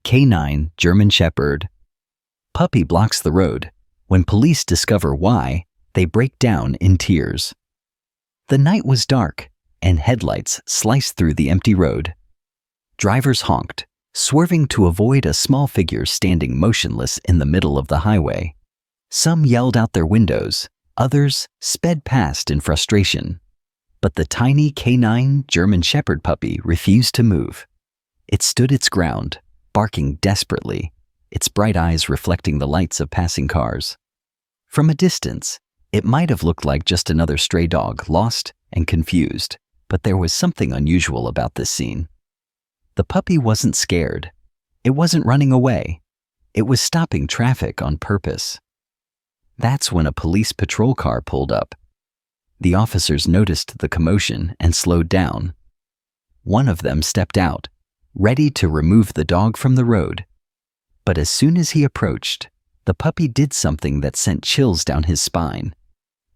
K9 German Shepherd. Puppy blocks the road. When police discover why, they break down in tears. The night was dark, and headlights sliced through the empty road. Drivers honked, swerving to avoid a small figure standing motionless in the middle of the highway. Some yelled out their windows, others sped past in frustration. But the tiny K9 German Shepherd puppy refused to move. It stood its ground, barking desperately, its bright eyes reflecting the lights of passing cars. From a distance, it might have looked like just another stray dog, lost and confused, but there was something unusual about this scene. The puppy wasn't scared. It wasn't running away. It was stopping traffic on purpose. That's when a police patrol car pulled up. The officers noticed the commotion and slowed down. One of them stepped out, ready to remove the dog from the road. But as soon as he approached, the puppy did something that sent chills down his spine.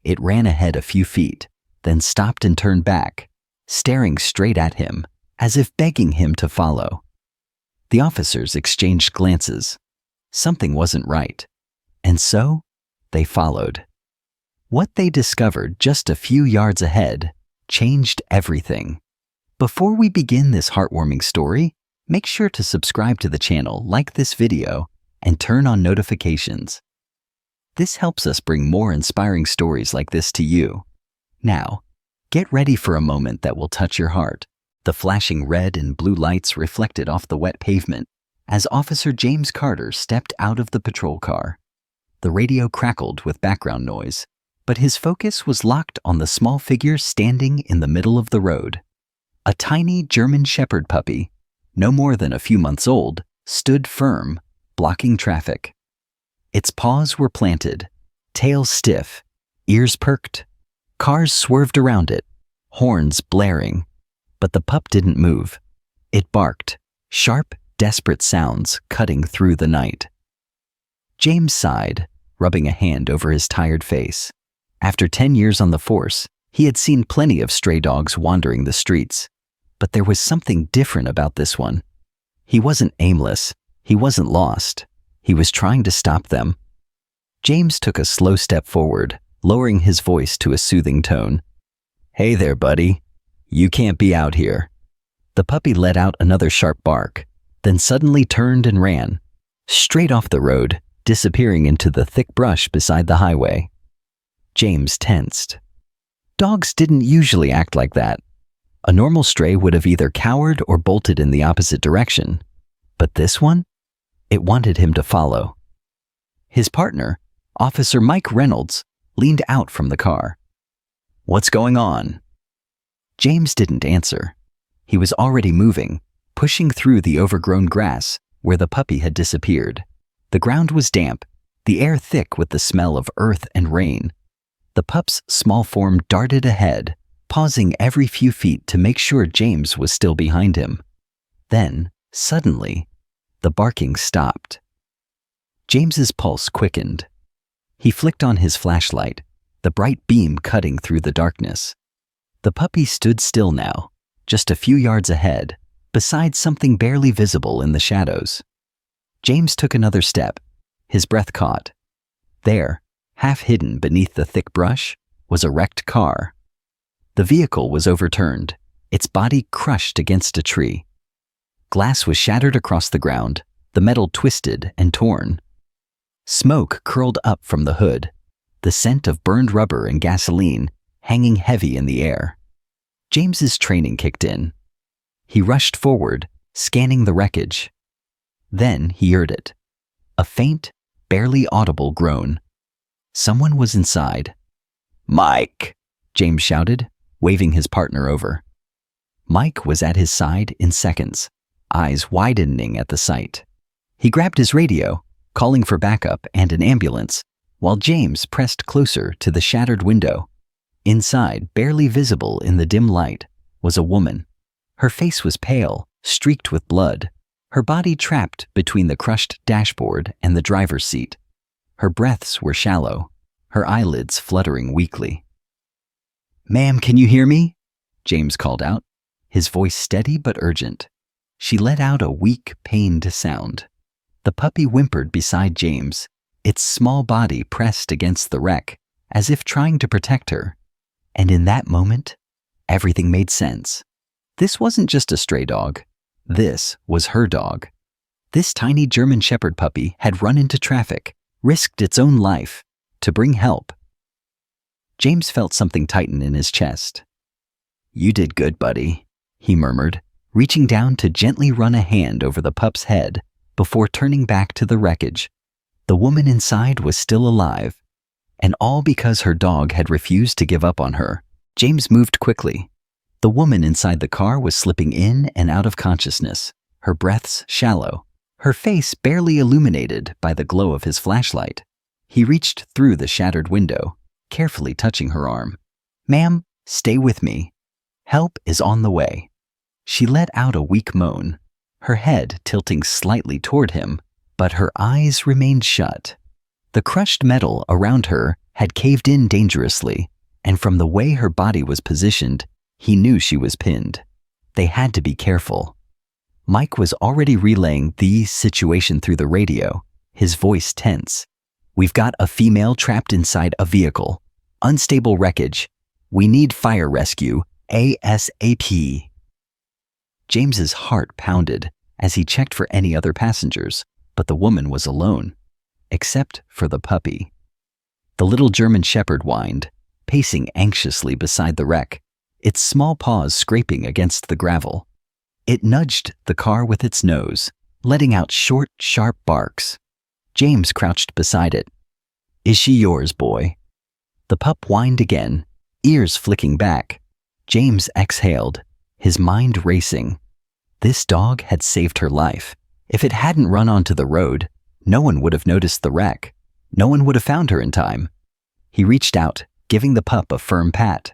It ran ahead a few feet, then stopped and turned back, staring straight at him, as if begging him to follow. The officers exchanged glances. Something wasn't right, and so they followed. What they discovered just a few yards ahead changed everything. Before we begin this heartwarming story, make sure to subscribe to the channel, like this video, and turn on notifications. This helps us bring more inspiring stories like this to you. Now, get ready for a moment that will touch your heart. The flashing red and blue lights reflected off the wet pavement as Officer James Carter stepped out of the patrol car. The radio crackled with background noise, but his focus was locked on the small figure standing in the middle of the road. A tiny German Shepherd puppy, no more than a few months old, stood firm, blocking traffic. Its paws were planted, tail stiff, ears perked. Cars swerved around it, horns blaring. But the pup didn't move. It barked, sharp, desperate sounds cutting through the night. James sighed, rubbing a hand over his tired face. After 10 years on the force, he had seen plenty of stray dogs wandering the streets. But there was something different about this one. He wasn't aimless. He wasn't lost. He was trying to stop them. James took a slow step forward, lowering his voice to a soothing tone. "Hey there, buddy. You can't be out here." The puppy let out another sharp bark, then suddenly turned and ran, straight off the road, disappearing into the thick brush beside the highway. James tensed. Dogs didn't usually act like that. A normal stray would have either cowered or bolted in the opposite direction. But this one? It wanted him to follow. His partner, Officer Mike Reynolds, leaned out from the car. "What's going on?" James didn't answer. He was already moving, pushing through the overgrown grass where the puppy had disappeared. The ground was damp, the air thick with the smell of earth and rain. The pup's small form darted ahead, pausing every few feet to make sure James was still behind him. Then, suddenly, the barking stopped. James's pulse quickened. He flicked on his flashlight, the bright beam cutting through the darkness. The puppy stood still now, just a few yards ahead, beside something barely visible in the shadows. James took another step, his breath caught. There, half hidden beneath the thick brush, was a wrecked car. The vehicle was overturned, its body crushed against a tree. Glass was shattered across the ground, the metal twisted and torn. Smoke curled up from the hood, the scent of burned rubber and gasoline hanging heavy in the air. James's training kicked in. He rushed forward, scanning the wreckage. Then he heard it. A faint, barely audible groan. Someone was inside. "Mike!" James shouted, waving his partner over. Mike was at his side in seconds, eyes widening at the sight. He grabbed his radio, calling for backup and an ambulance, while James pressed closer to the shattered window. Inside, barely visible in the dim light, was a woman. Her face was pale, streaked with blood, her body trapped between the crushed dashboard and the driver's seat. Her breaths were shallow, her eyelids fluttering weakly. "Ma'am, can you hear me?" James called out, his voice steady but urgent. She let out a weak, pained sound. The puppy whimpered beside James, its small body pressed against the wreck, as if trying to protect her. And in that moment, everything made sense. This wasn't just a stray dog. This was her dog. This tiny German Shepherd puppy had run into traffic, risked its own life, to bring help. James felt something tighten in his chest. "You did good, buddy," he murmured, reaching down to gently run a hand over the pup's head before turning back to the wreckage. The woman inside was still alive, and all because her dog had refused to give up on her. James moved quickly. The woman inside the car was slipping in and out of consciousness, her breaths shallow, her face barely illuminated by the glow of his flashlight. He reached through the shattered window, carefully touching her arm. "Ma'am, stay with me. Help is on the way." She let out a weak moan, her head tilting slightly toward him, but her eyes remained shut. The crushed metal around her had caved in dangerously, and from the way her body was positioned, he knew she was pinned. They had to be careful. Mike was already relaying the situation through the radio, his voice tense. "We've got a female trapped inside a vehicle. Unstable wreckage. We need fire rescue, ASAP." James's heart pounded as he checked for any other passengers, but the woman was alone, except for the puppy. The little German Shepherd whined, pacing anxiously beside the wreck, its small paws scraping against the gravel. It nudged the car with its nose, letting out short, sharp barks. James crouched beside it. "Is she yours, boy?" The pup whined again, ears flicking back. James exhaled, his mind racing. This dog had saved her life. If it hadn't run onto the road, no one would have noticed the wreck. No one would have found her in time. He reached out, giving the pup a firm pat.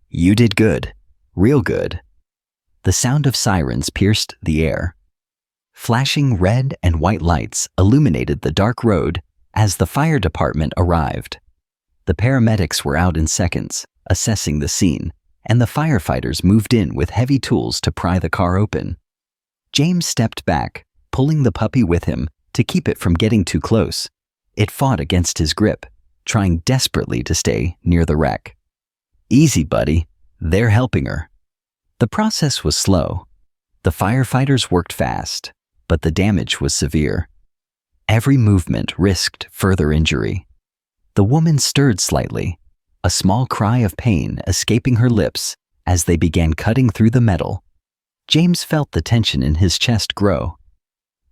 "You did good. Real good." The sound of sirens pierced the air. Flashing red and white lights illuminated the dark road as the fire department arrived. The paramedics were out in seconds, assessing the scene, and the firefighters moved in with heavy tools to pry the car open. James stepped back, pulling the puppy with him to keep it from getting too close. It fought against his grip, trying desperately to stay near the wreck. "Easy, buddy. They're helping her." The process was slow. The firefighters worked fast, but the damage was severe. Every movement risked further injury. The woman stirred slightly, a small cry of pain escaping her lips as they began cutting through the metal. James felt the tension in his chest grow.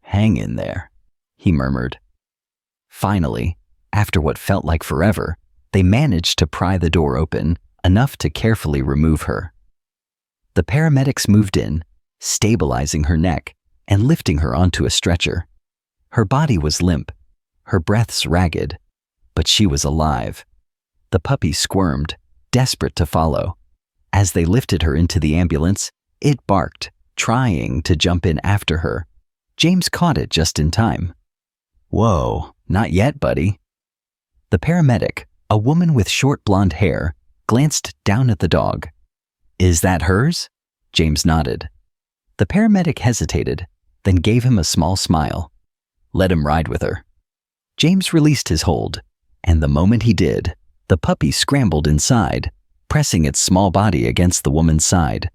"Hang in there," he murmured. Finally, after what felt like forever, they managed to pry the door open, enough to carefully remove her. The paramedics moved in, stabilizing her neck and lifting her onto a stretcher. Her body was limp, her breaths ragged, but she was alive. The puppy squirmed, desperate to follow. As they lifted her into the ambulance, it barked, trying to jump in after her. James caught it just in time. "Whoa, not yet, buddy." The paramedic, a woman with short blonde hair, glanced down at the dog. "Is that hers?" James nodded. The paramedic hesitated, then gave him a small smile. "Let him ride with her." James released his hold, and the moment he did, the puppy scrambled inside, pressing its small body against the woman's side.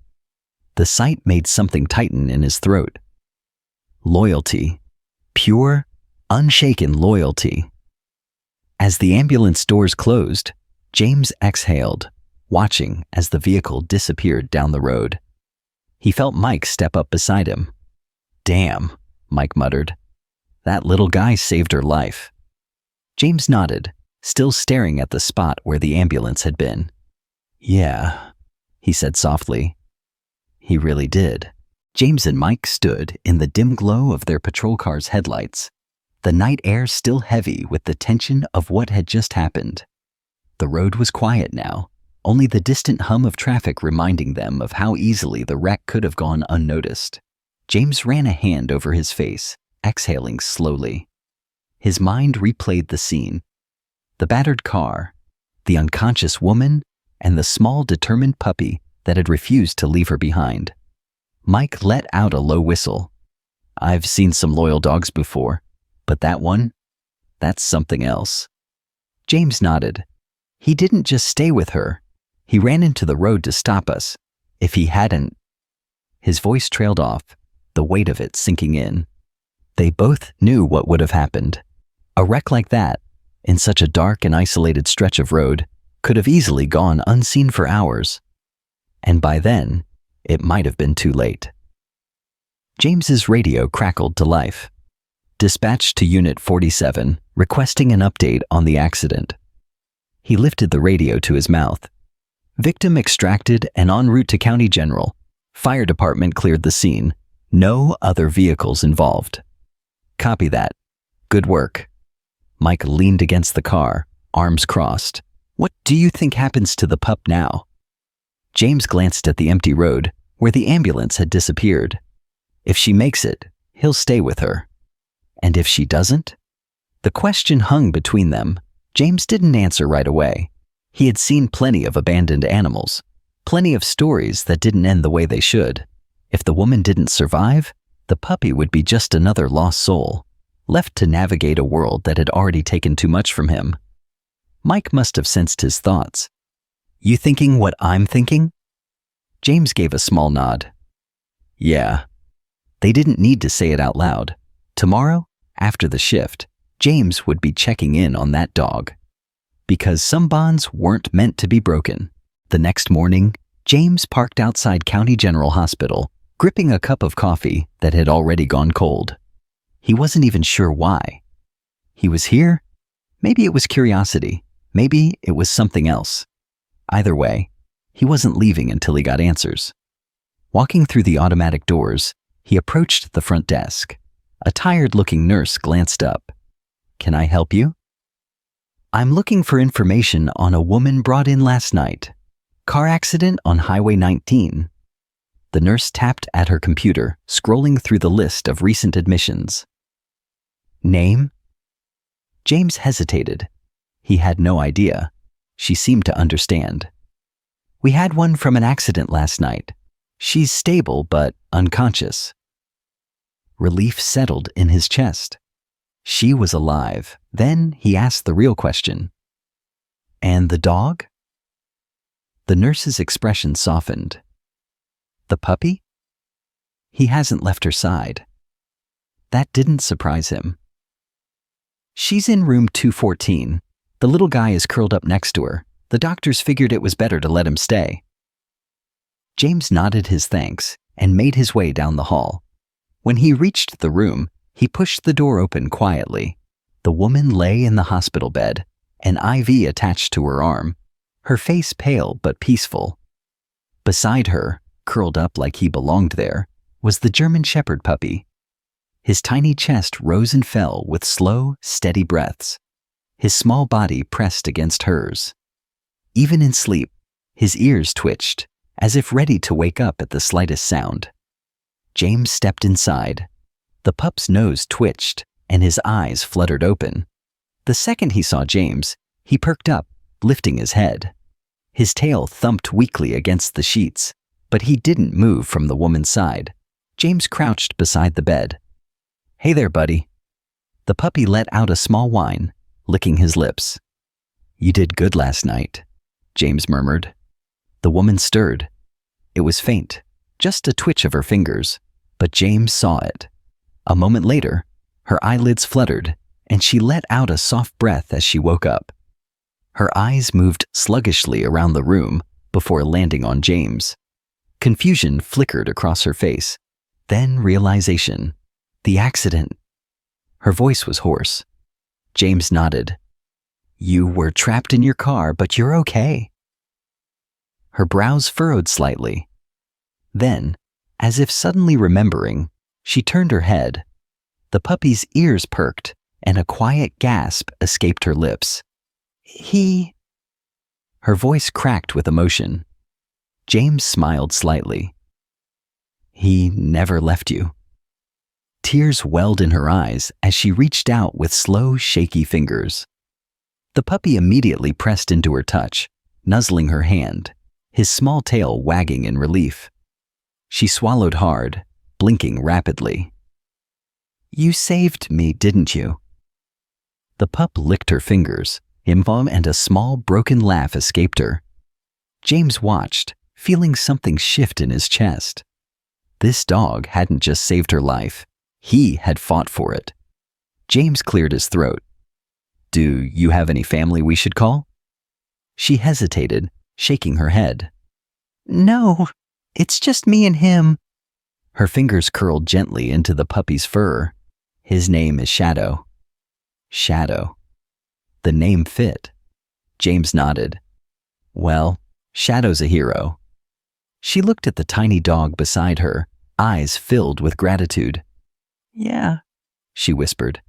The sight made something tighten in his throat. Loyalty. Pure, unshaken loyalty. As the ambulance doors closed, James exhaled, watching as the vehicle disappeared down the road. He felt Mike step up beside him. "Damn," Mike muttered. "That little guy saved her life." James nodded, still staring at the spot where the ambulance had been. "Yeah," he said softly. He really did. James and Mike stood in the dim glow of their patrol car's headlights, the night air still heavy with the tension of what had just happened. The road was quiet now, only the distant hum of traffic reminding them of how easily the wreck could have gone unnoticed. James ran a hand over his face, exhaling slowly. His mind replayed the scene. The battered car, the unconscious woman, and the small, determined puppy that had refused to leave her behind. Mike let out a low whistle. I've seen some loyal dogs before, but that one? That's something else. James nodded. He didn't just stay with her. He ran into the road to stop us. If he hadn't... His voice trailed off, the weight of it sinking in. They both knew what would have happened. A wreck like that, in such a dark and isolated stretch of road, could have easily gone unseen for hours. And by then, it might have been too late. James's radio crackled to life. Dispatched to Unit 47, requesting an update on the accident. He lifted the radio to his mouth. Victim extracted and en route to County General. Fire department cleared the scene. No other vehicles involved. Copy that. Good work. Mike leaned against the car, arms crossed. What do you think happens to the pup now? James glanced at the empty road, where the ambulance had disappeared. If she makes it, he'll stay with her. And if she doesn't? The question hung between them. James didn't answer right away. He had seen plenty of abandoned animals, plenty of stories that didn't end the way they should. If the woman didn't survive, the puppy would be just another lost soul, left to navigate a world that had already taken too much from him. Mike must have sensed his thoughts. You thinking what I'm thinking? James gave a small nod. Yeah. They didn't need to say it out loud. Tomorrow, after the shift, James would be checking in on that dog. Because some bonds weren't meant to be broken. The next morning, James parked outside County General Hospital, gripping a cup of coffee that had already gone cold. He wasn't even sure why. He was here. Maybe it was curiosity. Maybe it was something else. Either way, he wasn't leaving until he got answers. Walking through the automatic doors, he approached the front desk. A tired-looking nurse glanced up. Can I help you? I'm looking for information on a woman brought in last night. Car accident on Highway 19. The nurse tapped at her computer, scrolling through the list of recent admissions. Name? James hesitated. He had no idea. She seemed to understand. We had one from an accident last night. She's stable but unconscious. Relief settled in his chest. She was alive. Then he asked the real question. And the dog? The nurse's expression softened. The puppy? He hasn't left her side. That didn't surprise him. She's in room 214. The little guy is curled up next to her. The doctors figured it was better to let him stay. James nodded his thanks and made his way down the hall. When he reached the room, he pushed the door open quietly. The woman lay in the hospital bed, an IV attached to her arm, her face pale but peaceful. Beside her, curled up like he belonged there, was the German Shepherd puppy. His tiny chest rose and fell with slow, steady breaths. His small body pressed against hers. Even in sleep, his ears twitched, as if ready to wake up at the slightest sound. James stepped inside. The pup's nose twitched, and his eyes fluttered open. The second he saw James, he perked up, lifting his head. His tail thumped weakly against the sheets, but he didn't move from the woman's side. James crouched beside the bed. Hey there, buddy. The puppy let out a small whine, licking his lips. You did good last night, James murmured. The woman stirred. It was faint, just a twitch of her fingers, but James saw it. A moment later, her eyelids fluttered, and she let out a soft breath as she woke up. Her eyes moved sluggishly around the room before landing on James. Confusion flickered across her face, then realization. The accident. Her voice was hoarse. James nodded. You were trapped in your car, but you're okay. Her brows furrowed slightly. Then, as if suddenly remembering, she turned her head. The puppy's ears perked, and a quiet gasp escaped her lips. Her voice cracked with emotion. James smiled slightly. He never left you. Tears welled in her eyes as she reached out with slow, shaky fingers. The puppy immediately pressed into her touch, nuzzling her hand, his small tail wagging in relief. She swallowed hard, blinking rapidly. You saved me, didn't you? The pup licked her fingers, and a small broken laugh escaped her. James watched, feeling something shift in his chest. This dog hadn't just saved her life. He had fought for it. James cleared his throat. Do you have any family we should call? She hesitated, shaking her head. No, it's just me and him. Her fingers curled gently into the puppy's fur. His name is Shadow. Shadow. The name fit. James nodded. Well, Shadow's a hero. She looked at the tiny dog beside her, eyes filled with gratitude. Yeah, she whispered.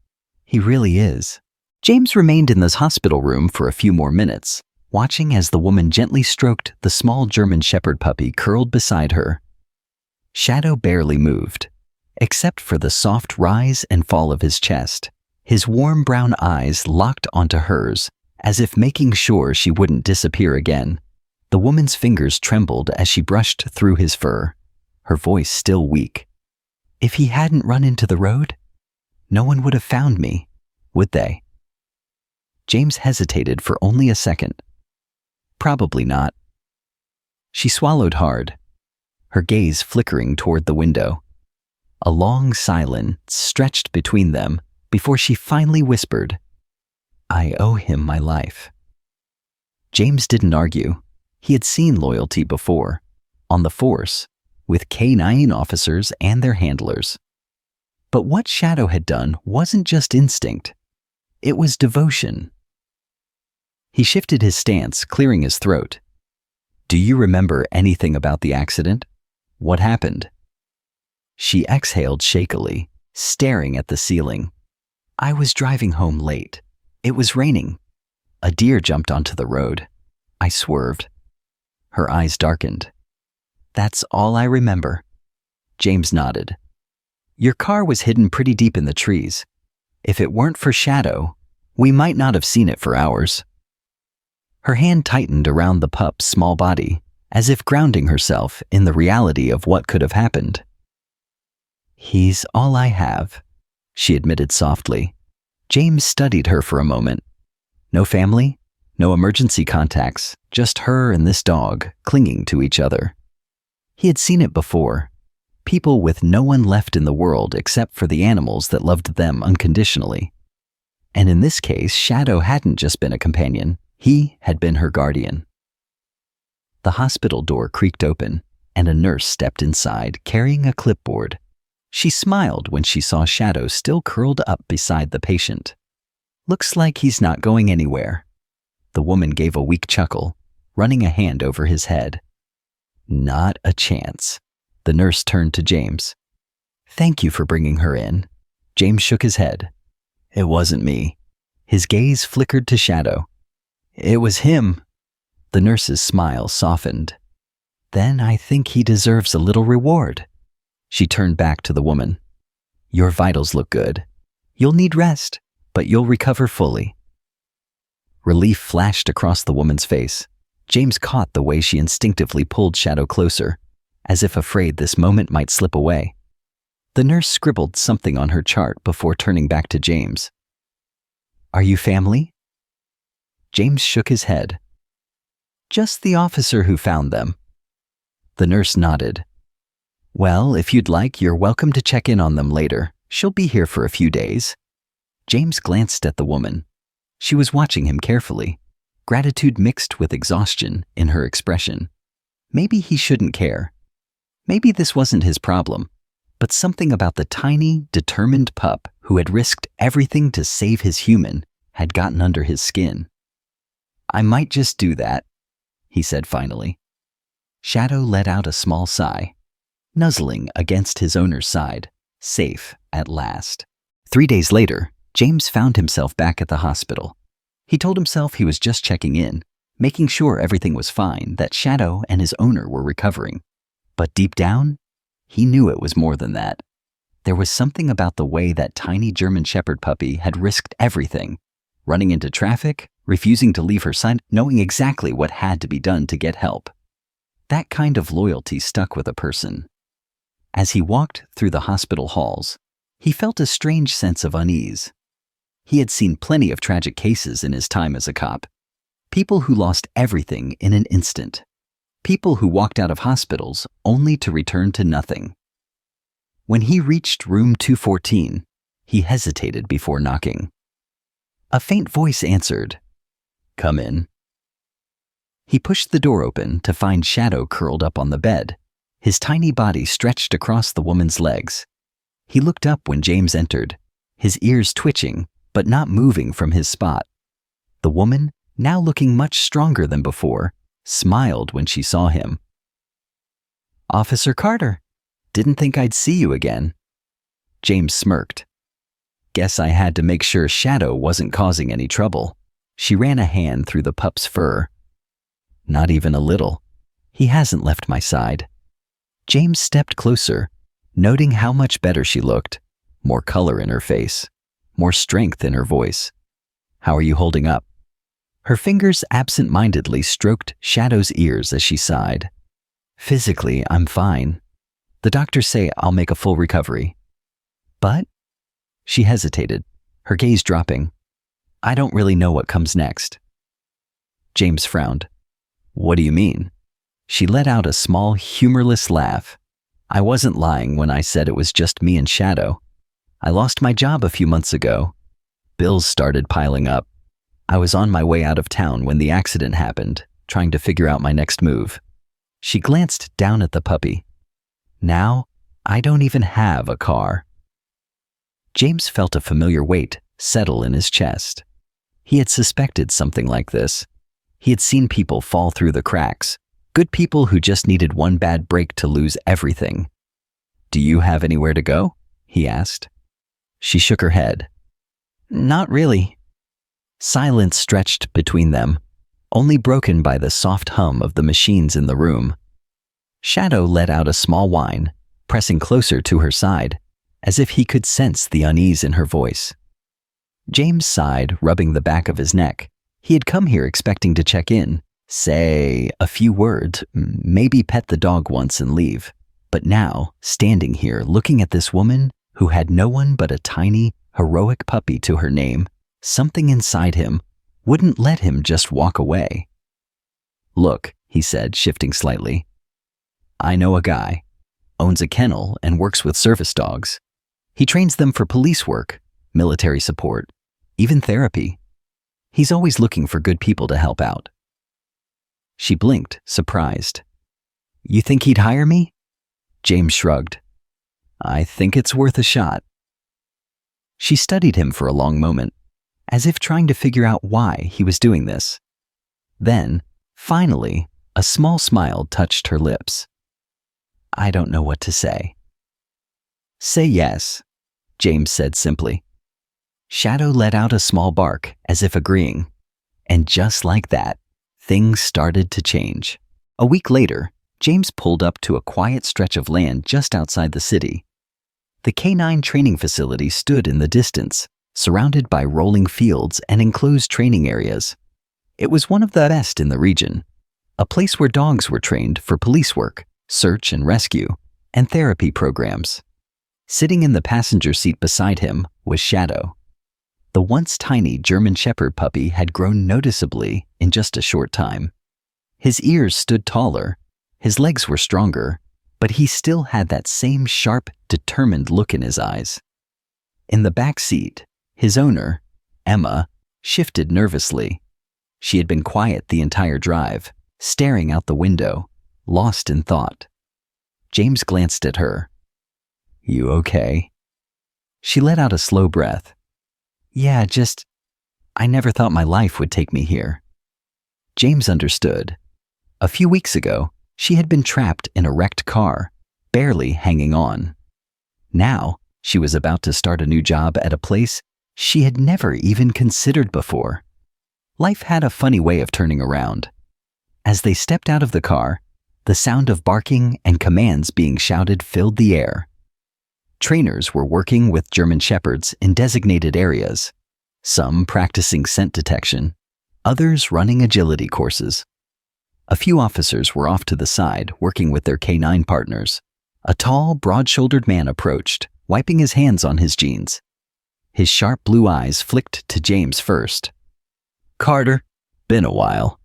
He really is. James remained in this hospital room for a few more minutes, watching as the woman gently stroked the small German Shepherd puppy curled beside her. Shadow barely moved, except for the soft rise and fall of his chest. His warm brown eyes locked onto hers, as if making sure she wouldn't disappear again. The woman's fingers trembled as she brushed through his fur, her voice still weak. If he hadn't run into the road, no one would have found me, would they? James hesitated for only a second. Probably not. She swallowed hard, her gaze flickering toward the window. A long silence stretched between them before she finally whispered, I owe him my life. James didn't argue. He had seen loyalty before, on the force, with K-9 officers and their handlers. But what Shadow had done wasn't just instinct. It was devotion. He shifted his stance, clearing his throat. Do you remember anything about the accident? What happened? She exhaled shakily, staring at the ceiling. I was driving home late. It was raining. A deer jumped onto the road. I swerved. Her eyes darkened. That's all I remember. James nodded. Your car was hidden pretty deep in the trees. If it weren't for Shadow, we might not have seen it for hours. Her hand tightened around the pup's small body, as if grounding herself in the reality of what could have happened. He's all I have, she admitted softly. James studied her for a moment. No family, no emergency contacts, just her and this dog clinging to each other. He had seen it before. People with no one left in the world except for the animals that loved them unconditionally. And in this case, Shadow hadn't just been a companion. He had been her guardian. The hospital door creaked open, and a nurse stepped inside carrying a clipboard. She smiled when she saw Shadow still curled up beside the patient. Looks like he's not going anywhere. The woman gave a weak chuckle, running a hand over his head. Not a chance. The nurse turned to James. Thank you for bringing her in. James shook his head. It wasn't me. His gaze flickered to Shadow. It was him. The nurse's smile softened. Then I think he deserves a little reward. She turned back to the woman. Your vitals look good. You'll need rest, but you'll recover fully. Relief flashed across the woman's face. James caught the way she instinctively pulled Shadow closer, as if afraid this moment might slip away. The nurse scribbled something on her chart before turning back to James. Are you family? James shook his head. Just the officer who found them. The nurse nodded. Well, if you'd like, you're welcome to check in on them later. She'll be here for a few days. James glanced at the woman. She was watching him carefully, gratitude mixed with exhaustion in her expression. Maybe he shouldn't care. Maybe this wasn't his problem, but something about the tiny, determined pup who had risked everything to save his human had gotten under his skin. I might just do that, he said finally. Shadow let out a small sigh, nuzzling against his owner's side, safe at last. 3 days later, James found himself back at the hospital. He told himself he was just checking in, making sure everything was fine, that Shadow and his owner were recovering. But deep down, he knew it was more than that. There was something about the way that tiny German Shepherd puppy had risked everything, running into traffic, refusing to leave her side, knowing exactly what had to be done to get help. That kind of loyalty stuck with a person, As he walked through the hospital halls, he felt a strange sense of unease. He had seen plenty of tragic cases in his time as a cop. People who lost everything in an instant. People who walked out of hospitals only to return to nothing. When he reached room 214, he hesitated before knocking. A faint voice answered, "Come in." He pushed the door open to find Shadow curled up on the bed, his tiny body stretched across the woman's legs. He looked up when James entered, his ears twitching but not moving from his spot. The woman, now looking much stronger than before, smiled when she saw him. "Officer Carter, didn't think I'd see you again." James smirked. "Guess I had to make sure Shadow wasn't causing any trouble." She ran a hand through the pup's fur. "Not even a little. He hasn't left my side." James stepped closer, noting how much better she looked, more color in her face, more strength in her voice. "How are you holding up?" Her fingers absent-mindedly stroked Shadow's ears as she sighed. "Physically, I'm fine. The doctors say I'll make a full recovery." "But?" She hesitated, her gaze dropping. "I don't really know what comes next." James frowned. "What do you mean?" She let out a small, humorless laugh. "I wasn't lying when I said it was just me and Shadow. I lost my job a few months ago. Bills started piling up. I was on my way out of town when the accident happened, trying to figure out my next move." She glanced down at the puppy. "Now, I don't even have a car." James felt a familiar weight settle in his chest. He had suspected something like this. He had seen people fall through the cracks, good people who just needed one bad break to lose everything. "Do you have anywhere to go?" he asked. She shook her head. "Not really." Silence stretched between them, only broken by the soft hum of the machines in the room. Shadow let out a small whine, pressing closer to her side, as if he could sense the unease in her voice. James sighed, rubbing the back of his neck. He had come here expecting to check in, say a few words, maybe pet the dog once and leave. But now, standing here looking at this woman who had no one but a tiny, heroic puppy to her name, something inside him wouldn't let him just walk away. "Look," he said, shifting slightly. "I know a guy, owns a kennel and works with service dogs. He trains them for police work, military support, even therapy. He's always looking for good people to help out." She blinked, surprised. "You think he'd hire me?" James shrugged. "I think it's worth a shot." She studied him for a long moment, as if trying to figure out why he was doing this. Then, finally, a small smile touched her lips. "I don't know what to say." "Say yes," James said simply. Shadow let out a small bark, as if agreeing. And just like that, things started to change. A week later, James pulled up to a quiet stretch of land just outside the city. The K9 training facility stood in the distance, surrounded by rolling fields and enclosed training areas. It was one of the best in the region, a place where dogs were trained for police work, search and rescue, and therapy programs. Sitting in the passenger seat beside him was Shadow. The once tiny German Shepherd puppy had grown noticeably in just a short time. His ears stood taller, his legs were stronger, but he still had that same sharp, determined look in his eyes. In the back seat, his owner, Emma, shifted nervously. She had been quiet the entire drive, staring out the window, lost in thought. James glanced at her. "You okay?" She let out a slow breath. "Yeah, I never thought my life would take me here." James understood. A few weeks ago, she had been trapped in a wrecked car, barely hanging on. Now, she was about to start a new job at a place she had never even considered before. Life had a funny way of turning around. As they stepped out of the car, the sound of barking and commands being shouted filled the air. Trainers were working with German Shepherds in designated areas, some practicing scent detection, others running agility courses. A few officers were off to the side working with their K9 partners, A tall, broad-shouldered man approached, wiping his hands on his jeans. His sharp blue eyes flicked to James first. "Carter, been a while."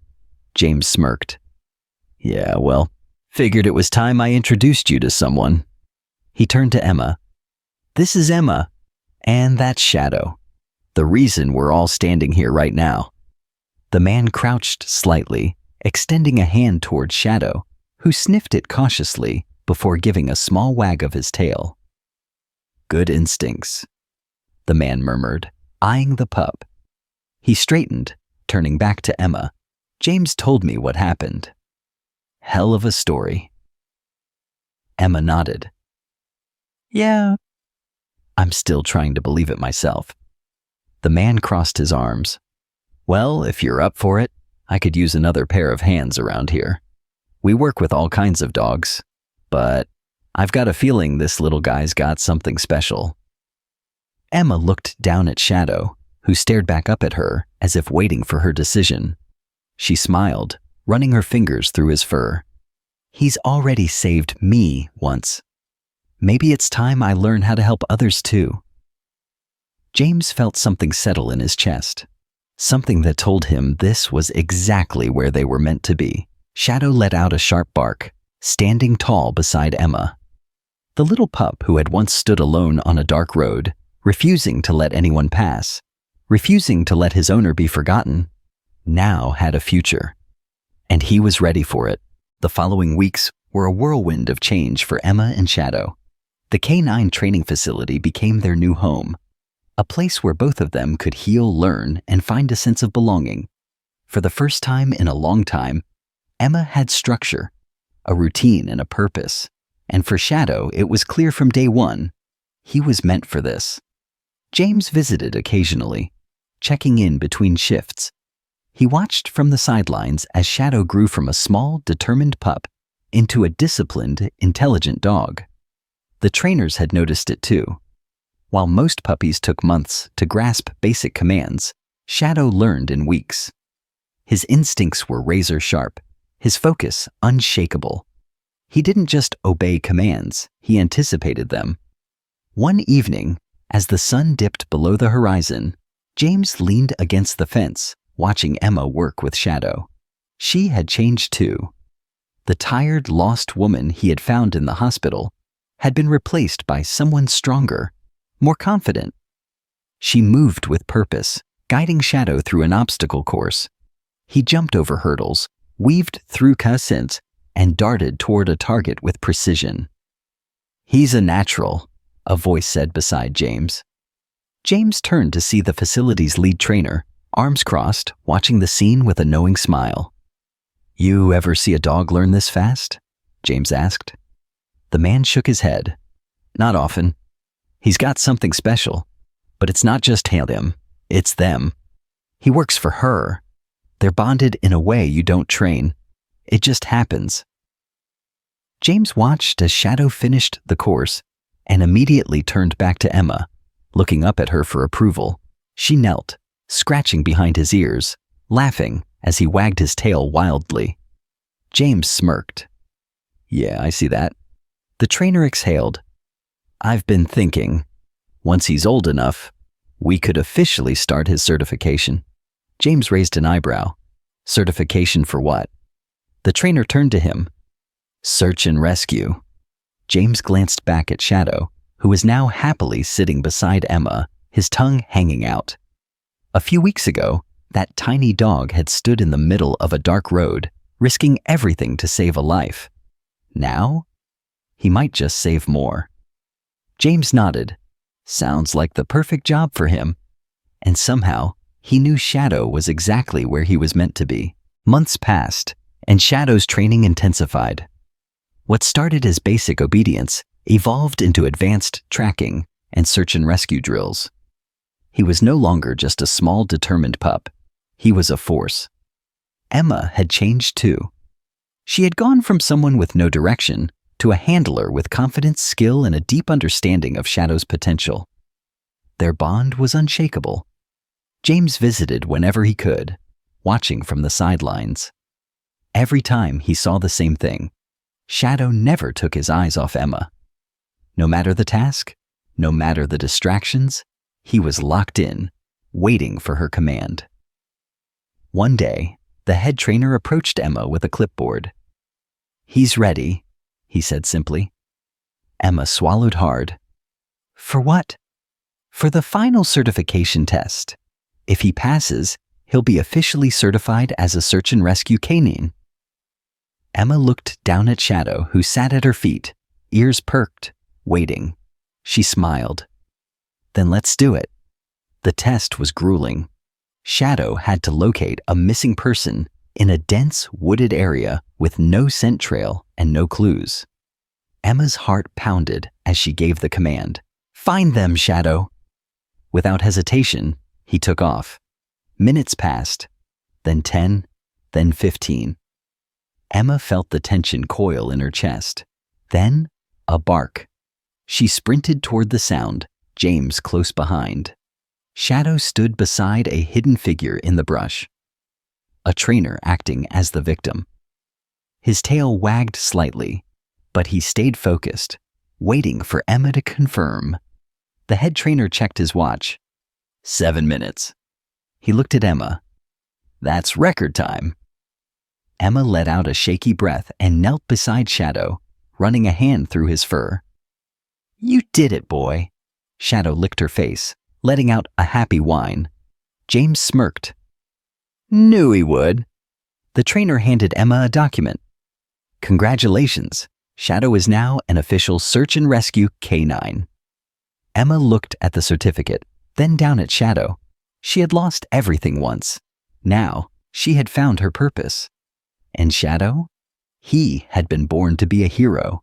James smirked. "Yeah, well, figured it was time I introduced you to someone." He turned to Emma. "This is Emma, and that's Shadow. The reason we're all standing here right now." The man crouched slightly, extending a hand toward Shadow, who sniffed it cautiously before giving a small wag of his tail. "Good instincts," the man murmured, eyeing the pup. He straightened, turning back to Emma. "James told me what happened." "Hell of a story." Emma nodded. "Yeah." I'm still trying to believe it myself. The man crossed his arms. "Well, if you're up for it, I could use another pair of hands around here. We work with all kinds of dogs, but I've got a feeling this little guy's got something special." Emma looked down at Shadow, who stared back up at her as if waiting for her decision. She smiled, running her fingers through his fur. "He's already saved me once. Maybe it's time I learn how to help others too." James felt something settle in his chest, something that told him this was exactly where they were meant to be. Shadow let out a sharp bark, standing tall beside Emma. The little pup who had once stood alone on a dark road, refusing to let anyone pass, refusing to let his owner be forgotten, now had a future. And he was ready for it. The following weeks were a whirlwind of change for Emma and Shadow. The K9 training facility became their new home, a place where both of them could heal, learn, and find a sense of belonging. For the first time in a long time, Emma had structure, a routine and a purpose. And for Shadow, it was clear from day one, he was meant for this. James visited occasionally, checking in between shifts. He watched from the sidelines as Shadow grew from a small, determined pup into a disciplined, intelligent dog. The trainers had noticed it too. While most puppies took months to grasp basic commands, Shadow learned in weeks. His instincts were razor sharp, his focus unshakable. He didn't just obey commands, he anticipated them. One evening, as the sun dipped below the horizon, James leaned against the fence, watching Emma work with Shadow. She had changed too. The tired, lost woman he had found in the hospital had been replaced by someone stronger, more confident. She moved with purpose, guiding Shadow through an obstacle course. He jumped over hurdles, weaved through cassins, and darted toward a target with precision. "He's a natural," a voice said beside James. James turned to see the facility's lead trainer, arms crossed, watching the scene with a knowing smile. "You ever see a dog learn this fast?" James asked. The man shook his head. "Not often. He's got something special, but it's not just him, it's them. He works for her. They're bonded in a way you don't train. It just happens." James watched as Shadow finished the course and immediately turned back to Emma, looking up at her for approval. She knelt, scratching behind his ears, laughing as he wagged his tail wildly. James smirked. "Yeah, I see that." The trainer exhaled. "I've been thinking, once he's old enough, we could officially start his certification." James raised an eyebrow. "Certification for what?" The trainer turned to him. "Search and rescue." James glanced back at Shadow, who was now happily sitting beside Emma, his tongue hanging out. A few weeks ago, that tiny dog had stood in the middle of a dark road, risking everything to save a life. Now, he might just save more. James nodded. Sounds like the perfect job for him. And somehow, he knew Shadow was exactly where he was meant to be. Months passed, and Shadow's training intensified. What started as basic obedience evolved into advanced tracking and search and rescue drills. He was no longer just a small, determined pup. He was a force. Emma had changed too. She had gone from someone with no direction to a handler with confidence, skill, and a deep understanding of Shadow's potential. Their bond was unshakable. James visited whenever he could, watching from the sidelines. Every time he saw the same thing. Shadow never took his eyes off Emma. No matter the task, no matter the distractions, he was locked in, waiting for her command. One day, the head trainer approached Emma with a clipboard. "He's ready," he said simply. Emma swallowed hard. "For what?" "For the final certification test. If he passes, he'll be officially certified as a search and rescue canine." Emma looked down at Shadow, who sat at her feet, ears perked, waiting. She smiled. "Then let's do it." The test was grueling. Shadow had to locate a missing person in a dense, wooded area with no scent trail and no clues. Emma's heart pounded as she gave the command, "Find them, Shadow!" Without hesitation, he took off. Minutes passed, then 10, then 15. Emma felt the tension coil in her chest. Then, a bark. She sprinted toward the sound, James close behind. Shadow stood beside a hidden figure in the brush, a trainer acting as the victim. His tail wagged slightly, but he stayed focused, waiting for Emma to confirm. The head trainer checked his watch. 7 minutes. He looked at Emma. "That's record time." Emma let out a shaky breath and knelt beside Shadow, running a hand through his fur. "You did it, boy." Shadow licked her face, letting out a happy whine. James smirked. "Knew he would." The trainer handed Emma a document. "Congratulations. Shadow is now an official search and rescue canine." Emma looked at the certificate, then down at Shadow. She had lost everything once. Now, she had found her purpose. And Shadow? He had been born to be a hero.